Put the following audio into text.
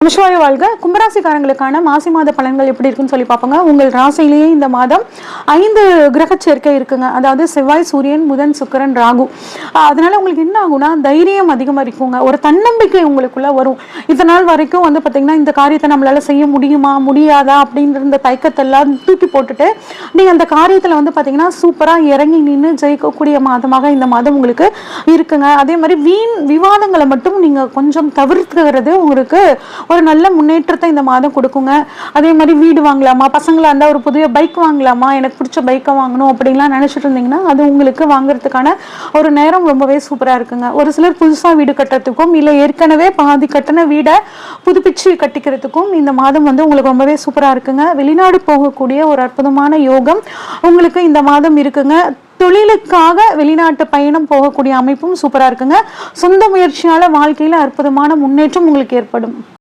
நமசிவாய வாழ்க. கும்பராசிக்காரங்களுக்கான மாசி மாத பலன்கள் எப்படி இருக்குன்னு சொல்லி பார்ப்போங்க. உங்கள் ராசியிலேயே இந்த மாதம் 5 கிரக சேர்க்கை இருக்குங்க. அதாவது செவ்வாய், சூரியன், புதன், சுக்கிரன், ராகு. அதனால உங்களுக்கு என்ன ஆகும்னா தைரியம் அதிகமாக இருக்குங்க. ஒரு தன்னம்பிக்கை உங்களுக்குள்ள வரும். இதனால் வரைக்கும் வந்து பார்த்தீங்கன்னா இந்த காரியத்தை நம்மளால செய்ய முடியுமா முடியாதா அப்படின்ற இந்த தயக்கத்தெல்லாம் தூக்கி போட்டுட்டு நீங்கள் அந்த காரியத்தில் வந்து பார்த்தீங்கன்னா சூப்பராக இறங்கி நின்று ஜெயிக்கக்கூடிய மாதமாக இந்த மாதம் உங்களுக்கு இருக்குங்க. அதே மாதிரி வீண் விவாதங்களை மட்டும் நீங்கள் கொஞ்சம் தவிர்க்கிறது உங்களுக்கு ஒரு நல்ல முன்னேற்றத்தை இந்த மாதம் கொடுக்குங்க. அதே மாதிரி வீடு வாங்கலாமா, பசங்களா இருந்தால் ஒரு புதிய பைக் வாங்கலாமா, எனக்கு பிடிச்ச பைக்கை வாங்கணும் அப்படின்லாம் நினச்சிட்டு இருந்தீங்கன்னா அது உங்களுக்கு வாங்குறதுக்கான ஒரு நேரம் ரொம்பவே சூப்பராக இருக்குங்க. ஒரு சிலர் புதுசாக வீடு கட்டுறதுக்கும் இல்லை ஏற்கனவே பாதி கட்டின வீடை புதுப்பிச்சு கட்டிக்கிறதுக்கும் இந்த மாதம் வந்து உங்களுக்கு ரொம்பவே சூப்பராக இருக்குங்க. வெளிநாடு போகக்கூடிய ஒரு அற்புதமான யோகம் உங்களுக்கு இந்த மாதம் இருக்குங்க. தொழிலுக்காக வெளிநாட்டு பயணம் போகக்கூடிய அமைப்பும் சூப்பராக இருக்குங்க. சொந்த முயற்சியால வாழ்க்கையில் அற்புதமான முன்னேற்றம் உங்களுக்கு ஏற்படும்.